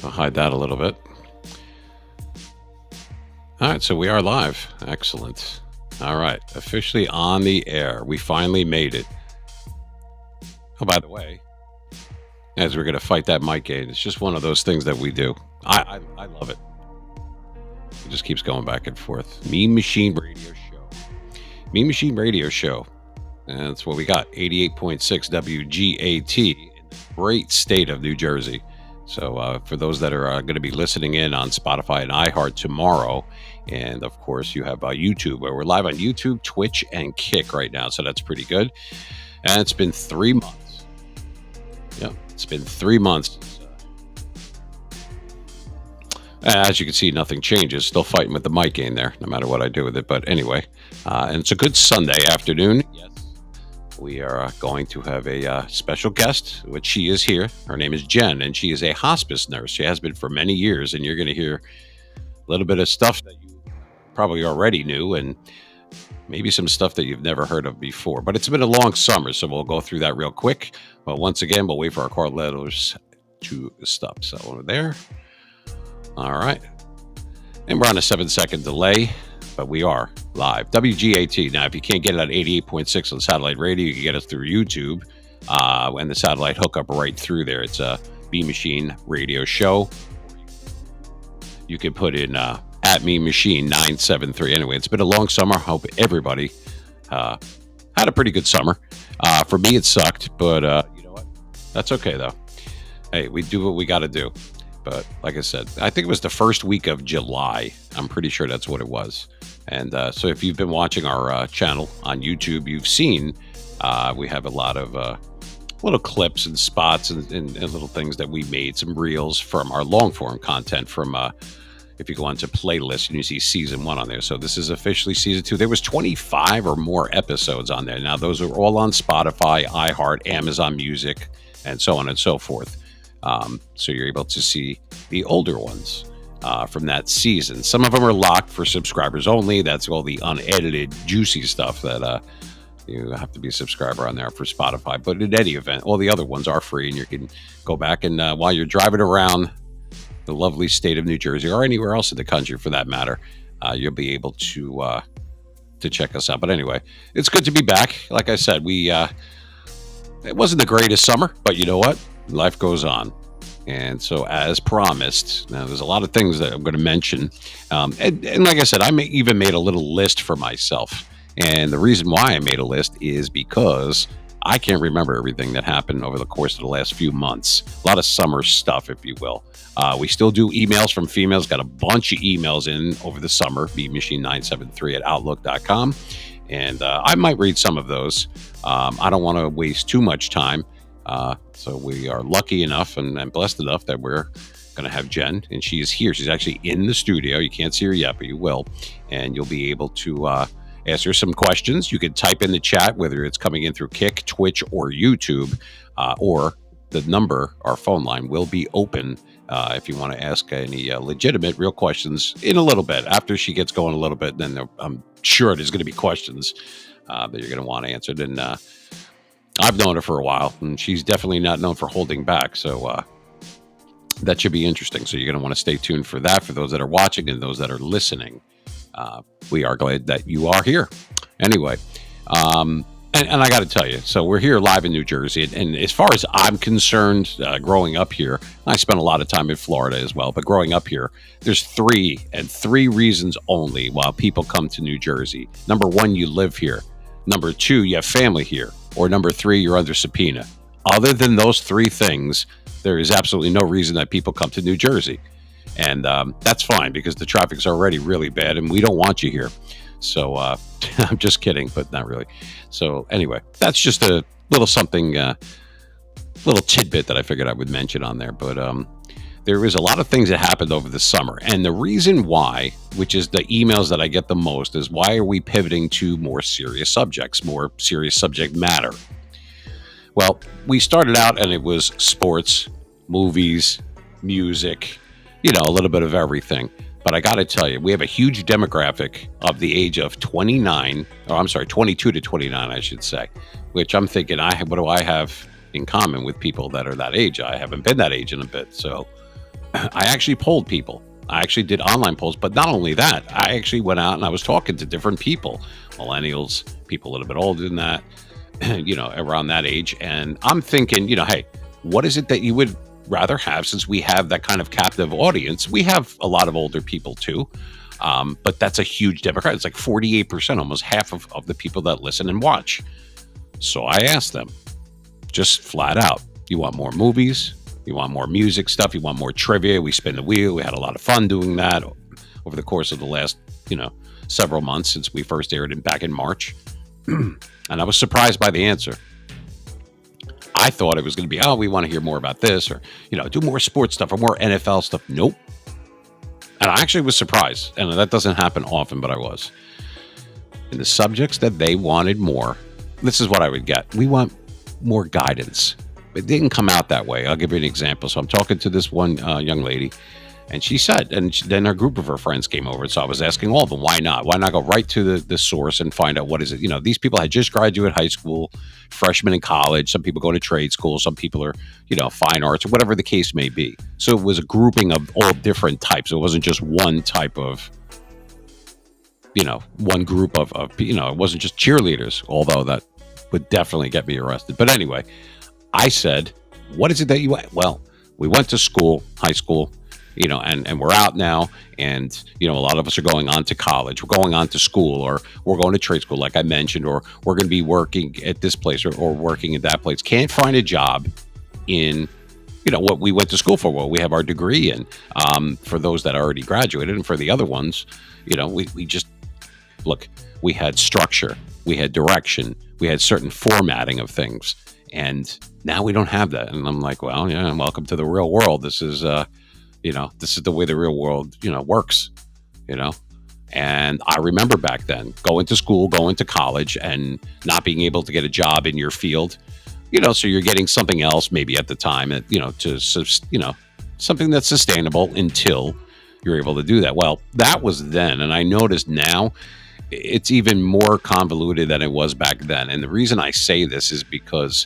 I'll hide that a little bit. All right, so we are live. Excellent. All right, officially on the air. We finally made it. Oh, by the way, as we're going to fight that mic gain, it's just one of those things that we do. I love it. It just keeps going back and forth. Mean Machine Radio Show. Mean Machine Radio Show. And that's what we got. 88.6 WGAT in the great state of New Jersey. So for those that are going to be listening in on Spotify and iHeart tomorrow, and of course you have YouTube, where we're live on YouTube, Twitch, and Kick right now. So that's pretty good. And it's been 3 months. Yep, it's been 3 months. As you can see, nothing changes. Still fighting with the mic gain there, no matter what I do with it. But anyway, and it's a good Sunday afternoon. Yes. We are going to have a special guest, which she is here. Her name is Jen, and she is a hospice nurse. She has been for many years, and you're going to hear a little bit of stuff that you probably already knew, and maybe some stuff that you've never heard of before. But it's been a long summer, so we'll go through that real quick. But once again, we'll wait for our call letters to stop. So over there. All right. And we're on a 7-second delay. But we are live. WGAT. Now, if you can't get it on 88.6 on satellite radio, you can get us through YouTube. And the satellite hookup right through there. It's a Mean Machine Radio Show. You can put in at Mean Machine 973. Anyway, it's been a long summer. I hope everybody had a pretty good summer. For me, it sucked. But you know what? That's okay, though. Hey, we do what we got to do. But like I said, I think it was the first week of July. I'm pretty sure that's what it was. And so if you've been watching our channel on YouTube, you've seen we have a lot of little clips and spots and little things that we made, some reels from our long form content from if you go onto playlist and you see season 1 on there. So this is officially season 2. There was 25 or more episodes on there. Now those are all on Spotify, iHeart, Amazon Music, and so on and so forth. So you're able to see the older ones from that season. Some of them are locked for subscribers only. That's all the unedited, juicy stuff that you have to be a subscriber on there for Spotify. But in any event, all the other ones are free, and you can go back and while you're driving around the lovely state of New Jersey or anywhere else in the country for that matter, you'll be able to check us out. But anyway, it's good to be back. Like I said, it wasn't the greatest summer, but you know what? Life goes on. And so as promised, now there's a lot of things that I'm going to mention. And like I said, even made a little list for myself. And the reason why I made a list is because I can't remember everything that happened over the course of the last few months. A lot of summer stuff, if you will. We still do emails from females. Got a bunch of emails in over the summer. BMachine973 at outlook.com. And I might read some of those. I don't want to waste too much time. So we are lucky enough and blessed enough that we're going to have Jen, and she is here. She's actually in the studio. You can't see her yet, but you will. And you'll be able to ask her some questions. You can type in the chat, whether it's coming in through Kick, Twitch, or YouTube, or the number, our phone line, will be open if you want to ask any legitimate, real questions in a little bit. After she gets going a little bit, then I'm sure there's going to be questions that you're going to want answered. And I've known her for a while, and she's definitely not known for holding back. So that should be interesting. So you're going to want to stay tuned for that, for those that are watching and those that are listening. We are glad that you are here. Anyway, and I got to tell you, so we're here live in New Jersey. And as far as I'm concerned, growing up here, I spent a lot of time in Florida as well. But growing up here, there's three reasons only why people come to New Jersey. Number 1, you live here. Number 2, you have family here. Or number 3, you're under subpoena. Other than those 3 things, there is absolutely no reason that people come to New Jersey. And that's fine, because the traffic's already really bad and we don't want you here. So I'm just kidding, but not really. So anyway, that's just a little something, little tidbit that I figured I would mention on there. But there was a lot of things that happened over the summer. And the reason why, which is the emails that I get the most, is why are we pivoting to more serious subjects, more serious subject matter? Well, we started out and it was sports, movies, music, a little bit of everything. But I got to tell you, we have a huge demographic of the age of 22 to 29, I should say, which I'm thinking, what do I have, in common with people that are that age. I haven't been that age in a bit. So I actually polled people. I actually did online polls, but not only that, I actually went out and I was talking to different people, millennials, people a little bit older than that, around that age. And I'm thinking, hey, what is it that you would rather have, since we have that kind of captive audience? We have a lot of older people too. But that's a huge demographic. It's like 48%, almost half of the people that listen and watch. So I asked them, just flat out, you want more movies? You want more music stuff? You want more trivia? We spin the wheel. We had a lot of fun doing that over the course of the last, several months since we first aired it back in March. And I was surprised by the answer. I thought it was going to be, we want to hear more about this, or, do more sports stuff or more NFL stuff. Nope. And I actually was surprised. And that doesn't happen often, but I was. And the subjects that they wanted more, this is what I would get. We want more guidance. It didn't come out that way. I'll give you an example. So I'm talking to this one young lady, and she said, then a group of her friends came over. So I was asking all of them, why not? Why not go right to the source and find out what is it? These people had just graduated high school, freshmen in college. Some people go to trade school. Some people are, fine arts, or whatever the case may be. So it was a grouping of all different types. It wasn't just one type of, one group of it wasn't just cheerleaders, although that would definitely get me arrested. But anyway, I said, what is it that you want? Well, we went to school, high school, and we're out now. And, a lot of us are going on to college. We're going on to school, or we're going to trade school, like I mentioned, or we're going to be working at this place or working at that place. Can't find a job in, what we went to school for, what we have our degree in, for those that already graduated. And for the other ones, we just, look, we had structure, we had direction, we had certain formatting of things. And now we don't have that. And I'm like, well, yeah, welcome to the real world. This is, this is the way the real world, works, And I remember back then going to school, going to college, and not being able to get a job in your field, so you're getting something else maybe at the time, something that's sustainable until you're able to do that. Well, that was then. And I noticed now it's even more convoluted than it was back then. And the reason I say this is because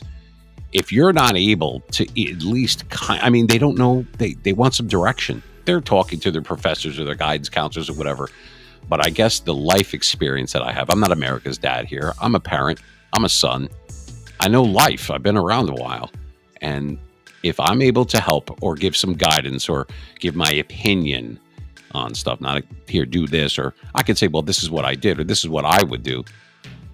if you're not able to at least, they don't know, they want some direction. They're talking to their professors or their guidance counselors or whatever. But I guess the life experience that I have, I'm not America's dad here. I'm a parent. I'm a son. I know life. I've been around a while. And if I'm able to help or give some guidance or give my opinion on stuff, not here, do this, or I could say, well, this is what I did, or this is what I would do.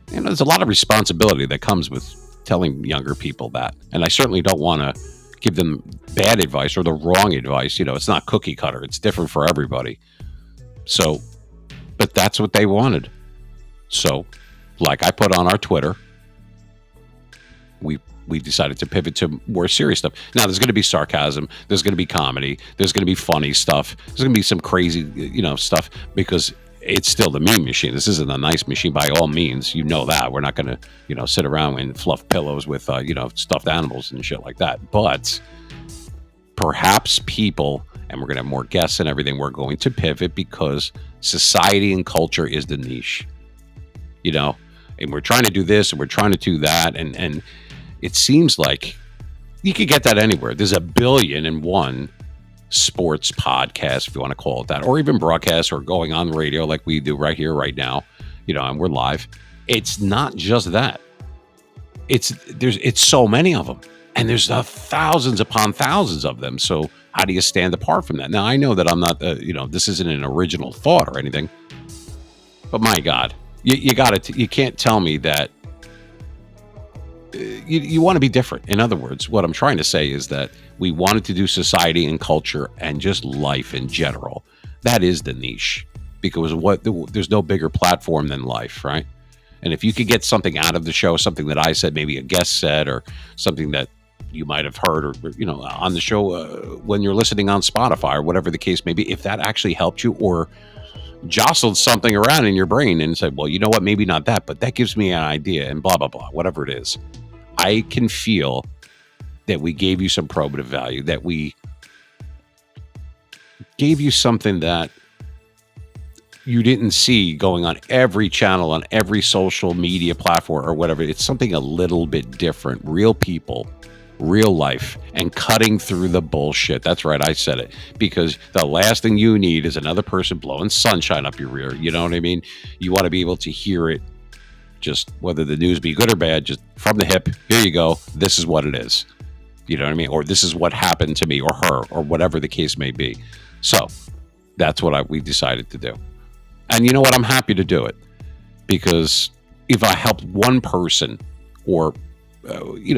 There's a lot of responsibility that comes with telling younger people that. And I certainly don't want to give them bad advice or the wrong advice. It's not cookie cutter. It's different for everybody. So, but that's what they wanted. So, like I put on our Twitter, we decided to pivot to more serious stuff. Now, there's going to be sarcasm. There's going to be comedy. There's going to be funny stuff. There's going to be some crazy, stuff, because it's still the meme machine. This isn't a nice machine by all means. That. We're not going to, sit around and fluff pillows with, stuffed animals and shit like that. But perhaps people, and we're going to have more guests and everything, we're going to pivot because society and culture is the niche, and we're trying to do this and we're trying to do that. And it seems like you could get that anywhere. There's 1,000,000,001 sports podcast, if you want to call it that, or even broadcast or going on radio like we do right here, right now, and we're live. It's not just that. It's so many of them, and there's thousands upon thousands of them. So how do you stand apart from that? Now, I know that I'm not, this isn't an original thought or anything, but my God, you can't tell me that you want to be different. In other words, what I'm trying to say is that we wanted to do society and culture and just life in general. That is the niche, because there's no bigger platform than life, right? And if you could get something out of the show, something that I said, maybe a guest said, or something that you might have heard, or on the show when you're listening on Spotify or whatever the case may be, if that actually helped you or jostled something around in your brain and said, well, you know what, maybe not that, but that gives me an idea, and blah, blah, blah, whatever it is. I can feel that we gave you some probative value, that we gave you something that you didn't see going on every channel, on every social media platform or whatever. It's something a little bit different. Real people real life, and cutting through the bullshit. That's right, I said it. Because the last thing you need is another person blowing sunshine up your rear. You know what I mean? You want to be able to hear it, just whether the news be good or bad, just from the hip. Here you go. This is what it is. You know what I mean? Or this is what happened to me or her, or whatever the case may be. So that's what we decided to do. And you know what? I'm happy to do it, because if I help one person, or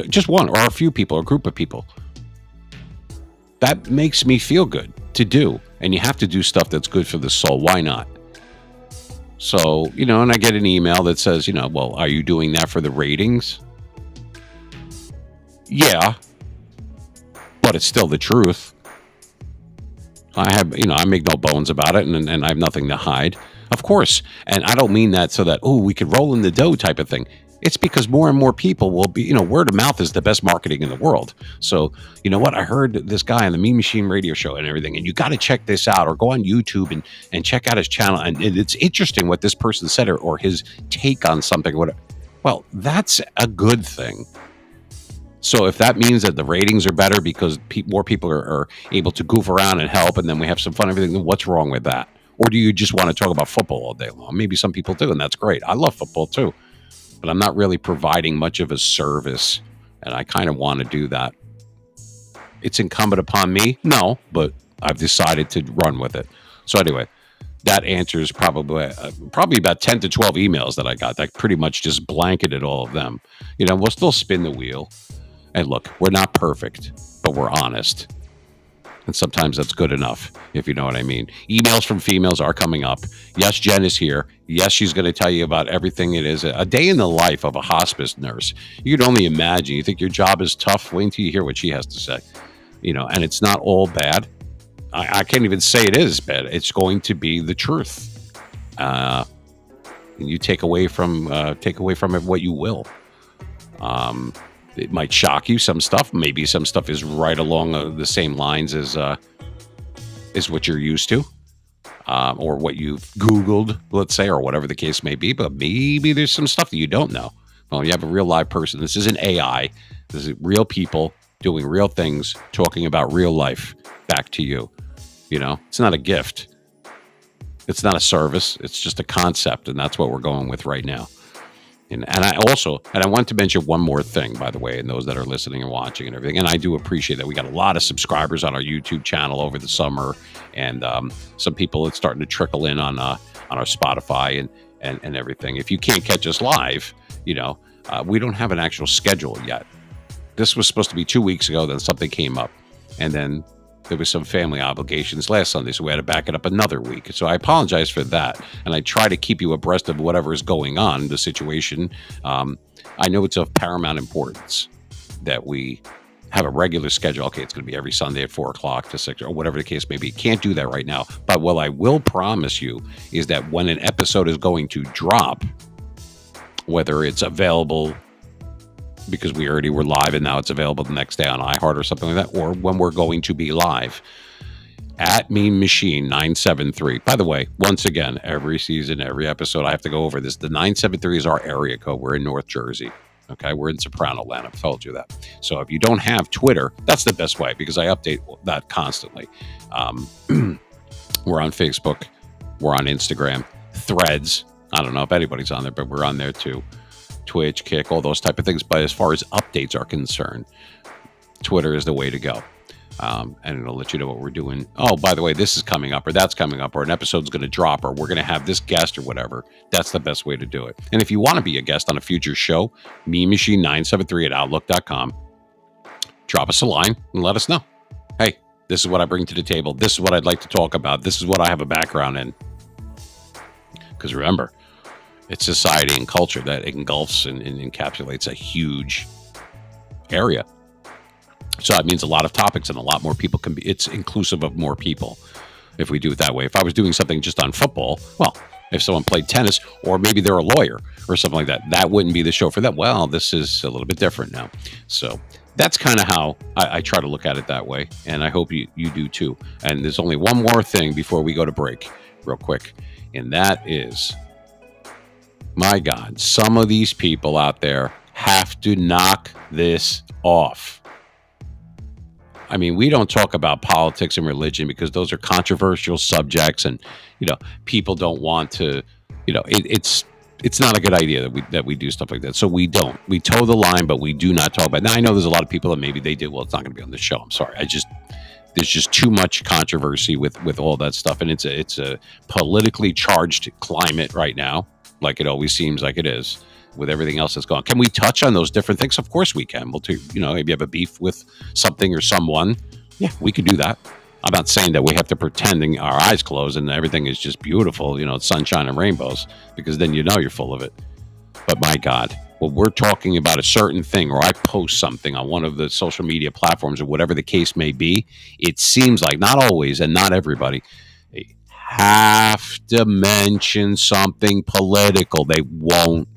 just one, or a few people, or a group of people, that makes me feel good to do. And you have to do stuff that's good for the soul. Why not? So, and I get an email that says, well, are you doing that for the ratings? Yeah, but it's still the truth. I make no bones about it, and I have nothing to hide, of course. And I don't mean that so that, we could roll in the dough type of thing. It's because more and more people will be, word of mouth is the best marketing in the world. So, you know what? I heard this guy on the Mean Machine radio show and everything, and you got to check this out, or go on YouTube and check out his channel. And it's interesting what this person said, or his take on something. Well, that's a good thing. So if that means that the ratings are better because more people are able to goof around and help, and then we have some fun and everything, then what's wrong with that? Or do you just want to talk about football all day long? Maybe some people do, and that's great. I love football too. But I'm not really providing much of a service, and I kind of want to do that. It's incumbent upon me? No, but I've decided to run with it. So anyway, that answers probably about 10 to 12 emails that I got. That pretty much just blanketed all of them. We'll still spin the wheel. And look, we're not perfect, but we're honest. And sometimes that's good enough, if you know what I mean. Emails from females are coming up. Yes, Jen is here. Yes, she's going to tell you about everything it is. A day in the life of a hospice nurse. You can only imagine. You think your job is tough? Wait until you hear what she has to say. And it's not all bad. I can't even say it is bad. It's going to be the truth. And you take away from it what you will. It might shock you, some stuff. Maybe some stuff is right along the same lines as what you're used to, or what you've Googled, let's say, or whatever the case may be. But maybe there's some stuff that you don't know. Well, you have a real live person. This isn't AI. This is real people doing real things, talking about real life back to you. It's not a gift. It's not a service. It's just a concept, and that's what we're going with right now. And I want to mention one more thing, by the way, and those that are listening and watching and everything. And I do appreciate that we got a lot of subscribers on our YouTube channel over the summer, and some people it's starting to trickle in on our Spotify and everything. If you can't catch us live, we don't have an actual schedule yet. This was supposed to be 2 weeks ago, then something came up, and then there was some family obligations last Sunday, so we had to back it up another week. So I apologize for that, and I try to keep you abreast of whatever is going on, the situation. I know it's of paramount importance that we have a regular schedule. Okay, it's going to be every Sunday at 4 o'clock to 6, or whatever the case may be. Can't do that right now. But what I will promise you is that when an episode is going to drop, whether it's available because we already were live and now it's available the next day on iHeart or something like that, or when we're going to be live at Mean Machine 973. By the way, once again, every season, every episode, I have to go over this. The 973 is our area code. We're in North Jersey. Okay, we're in Soprano Land. I've told you that. So if you don't have Twitter, that's the best way, because I update that constantly. We're on Facebook. We're on Instagram. Threads. I don't know if anybody's on there, but we're on there too. Twitch, Kick, all those type of things. But as far as updates are concerned, Twitter is the way to go. And it'll let you know what we're doing. Oh, by the way, this is coming up, or that's coming up, or an episode's going to drop, or we're going to have this guest or whatever. That's the best way to do it. And if you want to be a guest on a future show, meanmachine973@outlook.com. Drop us a line and let us know. Hey, this is what I bring to the table. This is what I'd like to talk about. This is what I have a background in. Because remember, it's society and culture that engulfs and encapsulates a huge area. So that means a lot of topics and a lot more people can be, it's inclusive of more people if we do it that way. If I was doing something just on football, well, if someone played tennis, or maybe they're a lawyer or something like that, that wouldn't be the show for them. Well, this is a little bit different now. So that's kind of how I try to look at it that way. And I hope you do too. And there's only one more thing before we go to break real quick. And that is, my God, some of these people out there have to knock this off. I mean, we don't talk about politics and religion because those are controversial subjects, and people don't want to. It's not a good idea that we do stuff like that. So we don't. We toe the line, but we do not talk about. Now I know there's a lot of people that maybe they did. Well, it's not going to be on the show. I'm sorry. There's just too much controversy with all that stuff, and it's a politically charged climate right now, like it always seems like it is with everything else that's going on. Can we touch on those different things? Of course we can. We'll maybe have a beef with something or someone. Yeah, we can do that. I'm not saying that we have to pretend our eyes closed and everything is just beautiful, it's sunshine and rainbows, because then you're full of it. But my God, when we're talking about a certain thing, or I post something on one of the social media platforms or whatever the case may be, it seems like, not always and not everybody, they have to mention something political. They won't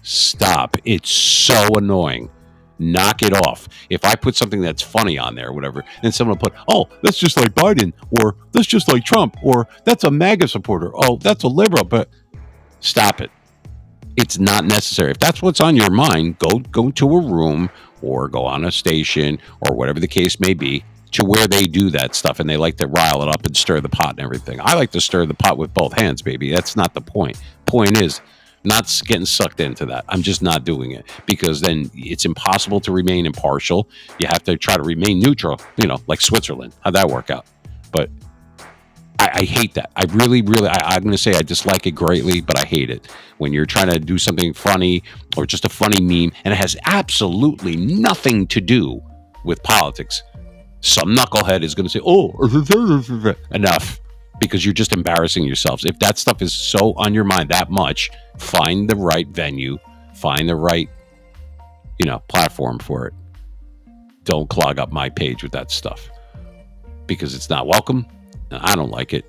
stop. It's so annoying. Knock it off. If I put something that's funny on there or whatever, and someone will put, oh, that's just like Biden, or that's just like Trump, or that's a MAGA supporter, oh, that's a liberal, but stop it. It's not necessary. If that's what's on your mind, go to a room or go on a station or whatever the case may be, to where they do that stuff and they like to rile it up and stir the pot and everything. I like to stir the pot with both hands, baby. That's not the point. Point is, not getting sucked into that. I'm just not doing it, because then it's impossible to remain impartial. You have to try to remain neutral, like Switzerland. How'd that work out? But I hate that. I really, I'm going to say I dislike it greatly, but I hate it. When you're trying to do something funny or just a funny meme, and it has absolutely nothing to do with politics, some knucklehead is going to say, oh, enough. Because you're just embarrassing yourselves. If that stuff is so on your mind that much, find the right venue, find the right, platform for it. Don't clog up my page with that stuff, because it's not welcome. And I don't like it.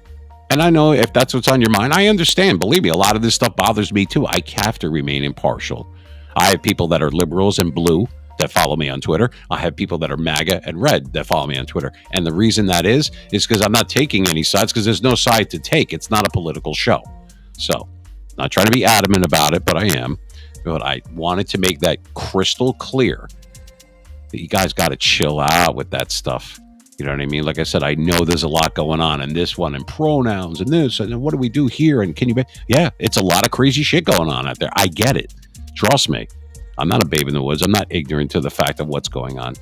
And I know if that's what's on your mind, I understand. Believe me, a lot of this stuff bothers me too. I have to remain impartial. I have people that are liberals and blue that follow me on Twitter. I have people that are MAGA and red that follow me on Twitter. And the reason that is because I'm not taking any sides, because there's no side to take. It's not a political show. So, not trying to be adamant about it, but I am. But I wanted to make that crystal clear that you guys got to chill out with that stuff. You know what I mean? Like I said, I know there's a lot going on, and this one, and pronouns, and this, and what do we do here? And can you yeah, it's a lot of crazy shit going on out there. I get it. Trust me. I'm not a babe in the woods. I'm not ignorant to the fact of what's going on.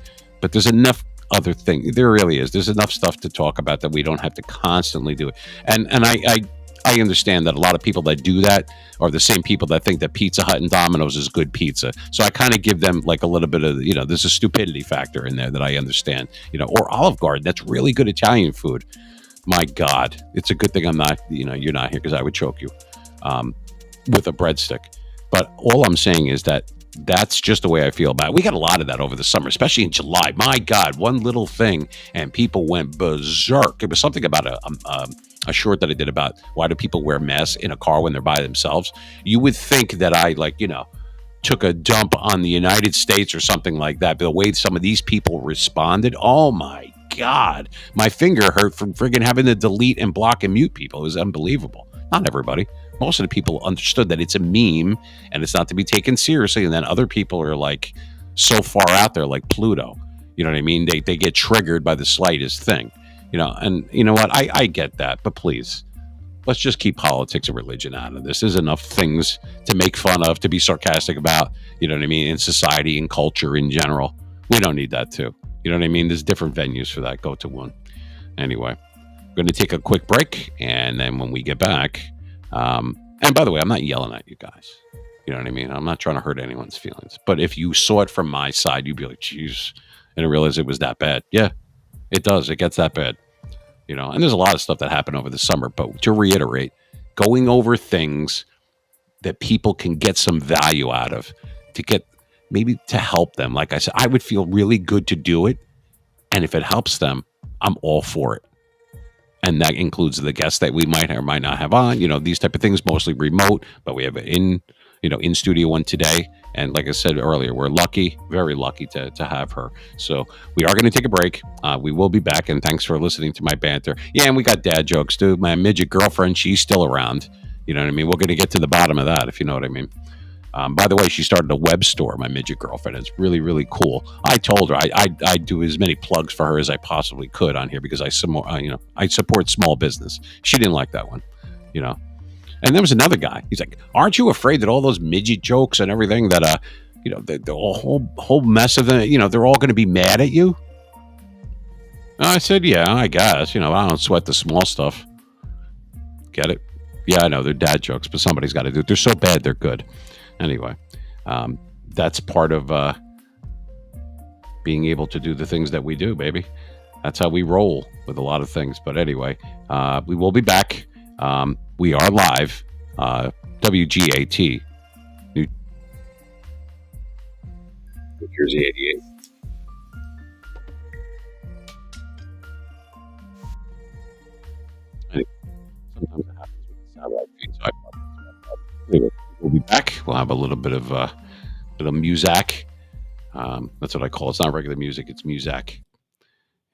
But there's enough other things. There really is. There's enough stuff to talk about that we don't have to constantly do it. And I understand that a lot of people that do that are the same people that think that Pizza Hut and Domino's is good pizza. So I kind of give them like a little bit of, there's a stupidity factor in there that I understand. Or Olive Garden. That's really good Italian food. My God. It's a good thing I'm not, you're not here, because I would choke you with a breadstick. But all I'm saying is that that's just the way I feel about it. We got a lot of that over the summer, especially in July. My God, one little thing and people went berserk. It was something about a short that I did about why do people wear masks in a car when they're by themselves. You would think that I took a dump on the United States or something like that. But the way some of these people responded, oh my God, my finger hurt from friggin' having to delete and block and mute people. It was unbelievable. Not everybody. Most of the people understood that it's a meme and it's not to be taken seriously. And then other people are like so far out there, like Pluto. You know what I mean? They get triggered by the slightest thing. And you know what? I get that. But please, let's just keep politics and religion out of this. There's enough things to make fun of, to be sarcastic about, you know what I mean, in society and culture in general. We don't need that too. You know what I mean? There's different venues for that. Go to one. Anyway, I'm going to take a quick break. And then when we get back, and by the way, I'm not yelling at you guys. You know what I mean? I'm not trying to hurt anyone's feelings. But if you saw it from my side, you'd be like, geez, I didn't realize it was that bad. Yeah, it does. It gets that bad. And there's a lot of stuff that happened over the summer. But to reiterate, going over things that people can get some value out of, maybe to help them. Like I said, I would feel really good to do it. And if it helps them, I'm all for it. And that includes the guests that we might or might not have on, these type of things, mostly remote, but we have an in studio one today. And like I said earlier, we're lucky, very lucky to have her. So we are going to take a break. We will be back. And thanks for listening to my banter. Yeah. And we got dad jokes too. My midget girlfriend, she's still around. You know what I mean? We're going to get to the bottom of that, if you know what I mean. By the way, she started a web store, my midget girlfriend. It's really, really cool. I told her I do as many plugs for her as I possibly could on here because I support small business. She didn't like that one, you know. And there was another guy. He's like, "Aren't you afraid that all those midget jokes and everything that the whole mess of them, they're all going to be mad at you?" I said, "Yeah, I guess. I don't sweat the small stuff. Get it? Yeah, I know they're dad jokes, but somebody's got to do it. They're so bad, they're good." Anyway, that's part of being able to do the things that we do, baby. That's how we roll with a lot of things. But anyway, we will be back. We are live. WGAT, New Jersey 88. Anyway, sometimes it happens with the satellite feed, so I apologize about that. Anyway, we'll be back. We'll have a little bit of music. That's what I call it. It's not regular music, it's music.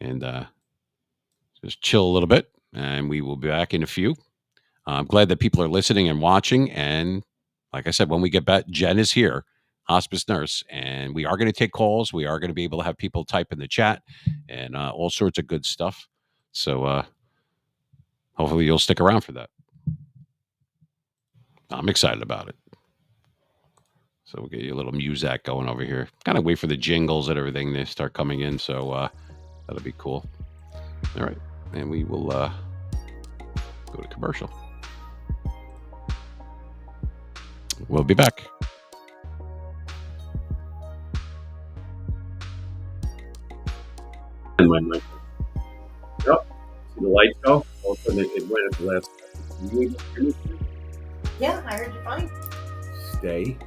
And just chill a little bit, and we will be back in a few. I'm glad that people are listening and watching. And like I said, when we get back, Jen is here, hospice nurse, and we are going to take calls. We are going to be able to have people type in the chat and all sorts of good stuff. So hopefully you'll stick around for that. I'm excited about it. So we'll get you a little music going over here. Kind of wait for the jingles and everything to start coming in. So that'll be cool. All right. And we will go to commercial. We'll be back. And my mic. Yep. See the lights go? All of a sudden it went at the last second. You able to hear me? Yeah, I heard you fine. Stay.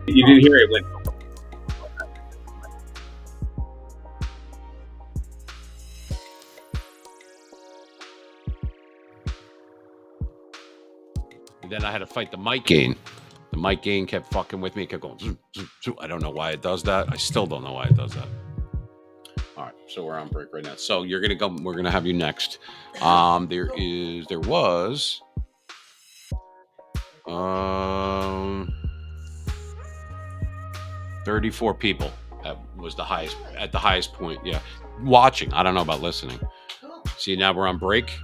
You didn't hear it went. Then I had to fight the mic gain. The mic gain kept fucking with me. It kept going. Zoom, zoom, zoom. I don't know why it does that. I still don't know why it does that. All right, so we're on break right now. So you're gonna go. We're gonna have you next. There was 34 people. That was the highest at the highest point. Yeah, watching. I don't know about listening. Cool. See, now we're on break.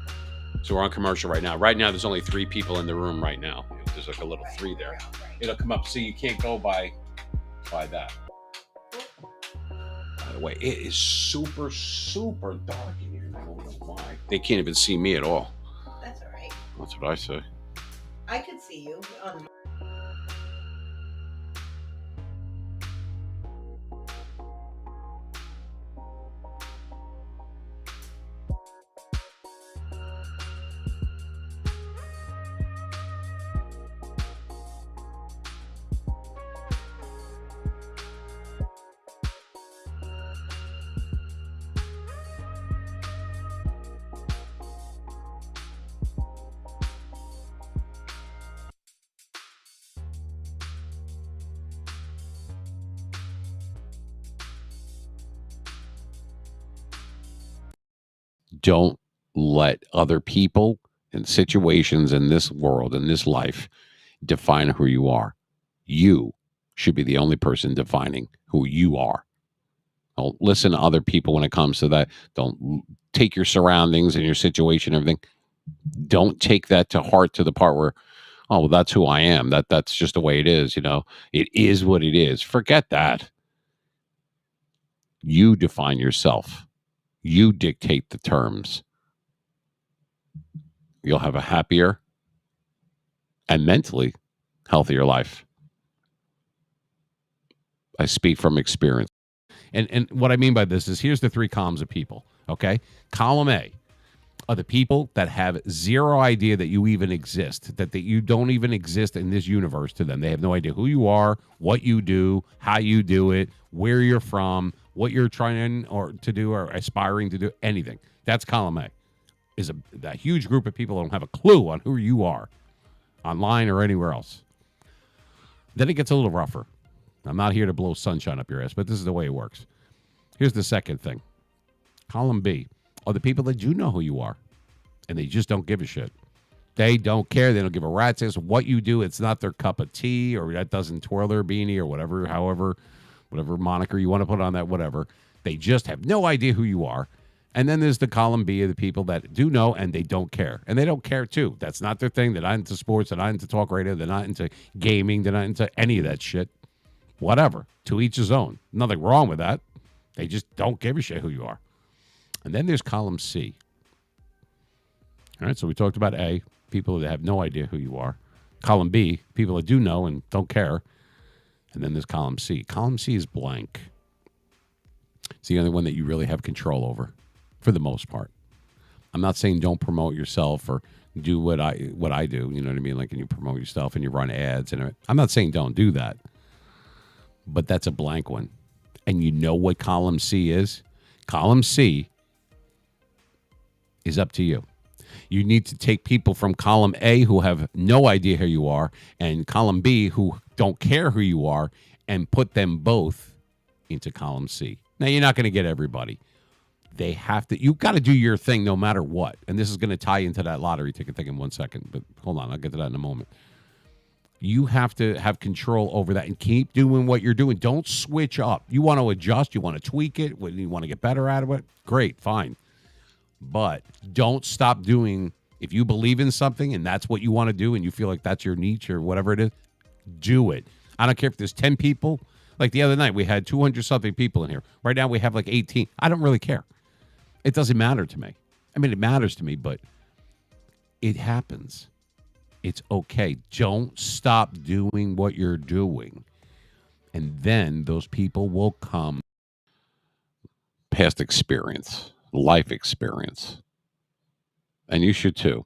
So we're on commercial right now. Right now, there's only 3 people in the room right now. There's like a little 3 there. It'll come up. So you can't go by that. By the way, it is super, super dark in here. I don't know why. They can't even see me at all. That's all right. That's what I say. I could see you on. Don't let other people and situations in this world, in this life, define who you are. You should be the only person defining who you are. Don't listen to other people when it comes to that. Don't take your surroundings and your situation, everything. Don't take that to heart to the part where, oh, well, that's who I am. That's just the way it is. It is what it is. Forget that. You define yourself. You dictate the terms. You'll have a happier and mentally healthier life. I speak from experience. And what I mean by this is here's the 3 columns of people, okay? Column A are the people that have zero idea that you even exist, that you don't even exist in this universe to them. They have no idea who you are, what you do, how you do it, where you're from, what you're trying to do or aspiring to do, anything. That's column A. Is that huge group of people that don't have a clue on who you are online or anywhere else. Then it gets a little rougher. I'm not here to blow sunshine up your ass, but this is the way it works. Here's the second thing. Column B are the people that do know who you are, and they just don't give a shit. They don't care. They don't give a rat's ass what you do. It's not their cup of tea, or that doesn't twirl their beanie, or whatever, however, whatever moniker you want to put on that, whatever. They just have no idea who you are. And then there's the column B of the people that do know and they don't care. And they don't care too. That's not their thing. They're not into sports. They're not into talk radio. They're not into gaming. They're not into any of that shit. Whatever. To each his own. Nothing wrong with that. They just don't give a shit who you are. And then there's column C. All right, so we talked about A, people that have no idea who you are. Column B, people that do know and don't care. And then there's column C. Column C is blank. It's the only one that you really have control over, for the most part. I'm not saying don't promote yourself or do what I do. You know what I mean? Like, and you promote yourself and you run ads, and I'm not saying don't do that. But that's a blank one. And you know what column C is? Column C is up to you. You need to take people from column A who have no idea who you are and column B who don't care who you are and put them both into column C. Now, you're not going to get everybody. They have to, you've got to do your thing no matter what. And this is going to tie into that lottery ticket thing in 1 second. But hold on, I'll get to that in a moment. You have to have control over that and keep doing what you're doing. Don't switch up. You want to adjust. You want to tweak it. You want to get better out of it. Great, fine. But don't stop doing, if you believe in something and that's what you want to do and you feel like that's your niche or whatever it is, do it. I don't care if there's 10 people. Like the other night, we had 200-something people in here. Right now, we have like 18. I don't really care. It doesn't matter to me. I mean, it matters to me, but it happens. It's okay. Don't stop doing what you're doing. And then those people will come. Past experience, life experience. And you should too,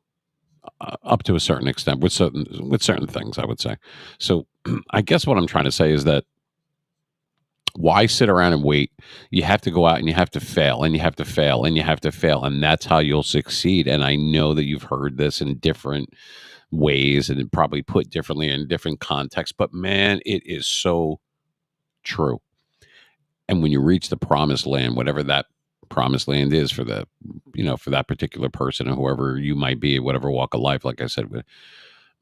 up to a certain extent, with certain things, I would say. So I guess what I'm trying to say is that why sit around and wait? You have to go out and you have to fail and you have to fail and you have to fail. And that's how you'll succeed. And I know that you've heard this in different ways and probably put differently in different contexts, but man, it is so true. And when you reach the promised land, whatever that promised land is for the, for that particular person or whoever you might be, whatever walk of life, like I said,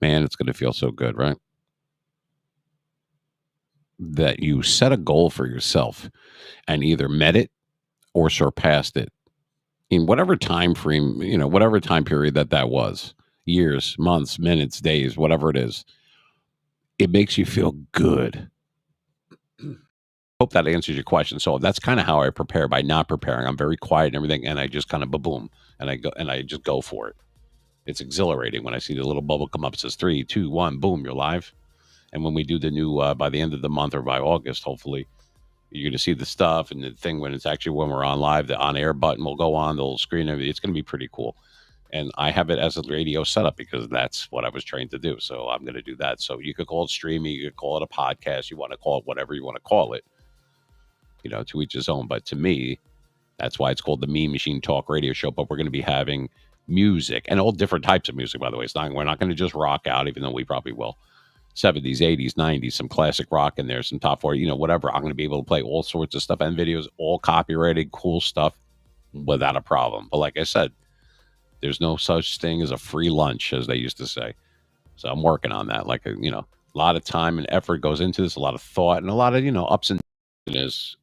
man, it's going to feel so good, right? That you set a goal for yourself and either met it or surpassed it in whatever time frame, whatever time period that was, years, months, minutes, days, whatever it is. It makes you feel good. Hope that answers your question. So that's kind of how I prepare, by not preparing. I'm very quiet and everything, and I just kind of boom, and I just go for it. It's exhilarating when I see the little bubble come up. It says 3, 2, 1, boom, you're live. And when we do the new, by the end of the month or by August, hopefully, you're going to see the stuff and the thing when when we're on live, the on air button will go on, the little screen. It's going to be pretty cool. And I have it as a radio setup because that's what I was trained to do. So I'm going to do that. So you could call it streaming, you could call it a podcast, you want to call it whatever you want to call it, to each his own. But to me, that's why it's called the Mean Machine Talk Radio Show. But we're going to be having music and all different types of music, by the way. We're not going to just rock out, even though we probably will. 70s, 80s, 90s, some classic rock in there, some top 40, whatever. I'm going to be able to play all sorts of stuff and videos, all copyrighted, cool stuff without a problem. But like I said, there's no such thing as a free lunch, as they used to say. So I'm working on that. Like, a lot of time and effort goes into this, a lot of thought and a lot of, ups and downs.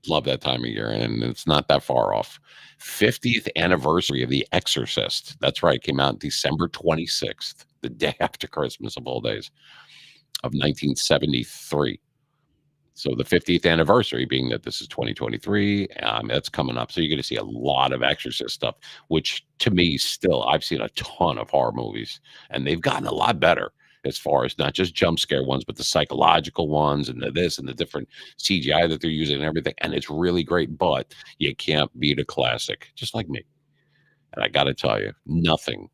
Love that time of year, and it's not that far off. 50th anniversary of The Exorcist. That's right. It came out December 26th, the day after Christmas of all days, of 1973. So the 50th anniversary, being that this is 2023, that's coming up. So you're going to see a lot of Exorcist stuff, which to me still, I've seen a ton of horror movies, and they've gotten a lot better as far as not just jump scare ones, but the psychological ones and this and the different CGI that they're using and everything. And it's really great, but you can't beat a classic, just like me. And I got to tell you, nothing,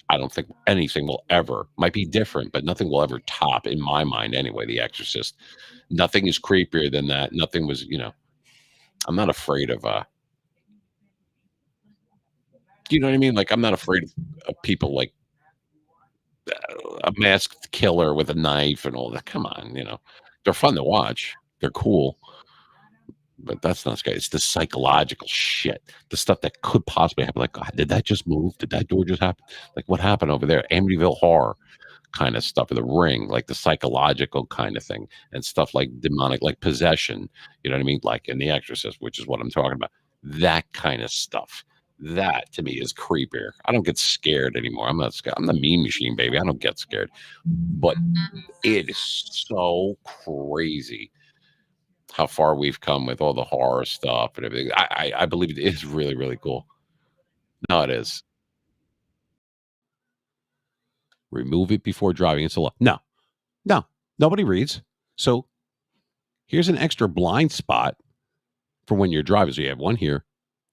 I don't think anything will ever, might be different, but nothing will ever top, in my mind anyway, The Exorcist. Nothing is creepier than that. Nothing was, I'm not afraid of, you know what I mean? Like, I'm not afraid of people like a masked killer with a knife and all that. Come on, they're fun to watch. They're cool. But that's not scary. It's the psychological shit, the stuff that could possibly happen. Like, God, did that just move? Did that door just happen? Like, what happened over there? Amityville Horror kind of stuff, or The Ring, like the psychological kind of thing, and stuff like demonic, like possession. You know what I mean? Like in The Exorcist, which is what I'm talking about. That kind of stuff. That to me is creepier. I don't get scared anymore. I'm not scared. I'm the mean machine, baby. I don't get scared. But it is so crazy how far we've come with all the horror stuff and everything. I believe it is really, really cool. No, it is. Remove it before driving. It's a law. No, no, nobody reads. So here's an extra blind spot for when you're driving. So you have one here,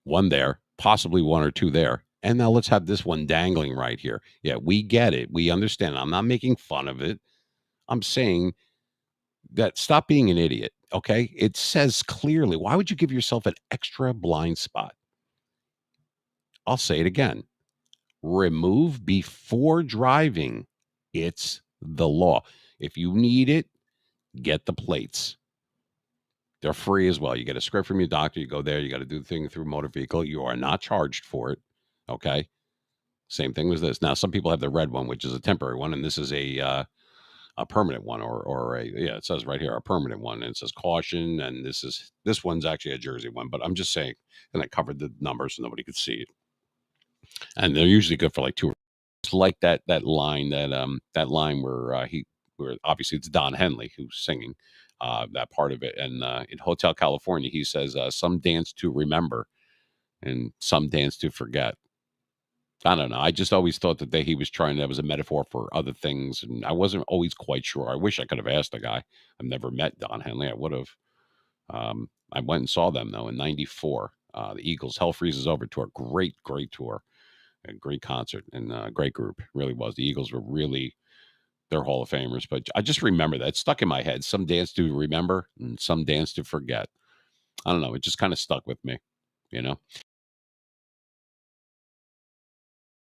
one there, possibly one or two there. And now let's have this one dangling right here. Yeah, we get it. We understand. I'm not making fun of it. I'm saying that stop being an idiot. Okay. It says clearly, why would you give yourself an extra blind spot? I'll say it again. Remove before driving. It's the law. If you need it, get the plates. They're free as well. You get a script from your doctor. You go there. You got to do the thing through motor vehicle. You are not charged for it. Okay. Same thing with this. Now, some people have the red one, which is a temporary one, and this is a permanent one, or a yeah. It says right here a permanent one, and it says caution. And this one's actually a Jersey one, but I'm just saying, and I covered the numbers so nobody could see it. And they're usually good for like two. It's like that line that line where obviously it's Don Henley who's singing that part of it, and in Hotel California he says some dance to remember and some dance to forget. I don't know. I just always thought he was trying that was a metaphor for other things, and I wasn't always quite sure. I wish I could have asked the guy. I've never met Don Henley. I would have. I went and saw them though in '94. The Eagles Hell Freezes Over tour. Great, great tour. A great concert and a great group. Really was. The Eagles were really they're Hall of Famers. But I just remember that. It stuck in my head. Some dance to remember and some dance to forget. I don't know. It just kind of stuck with me, you know?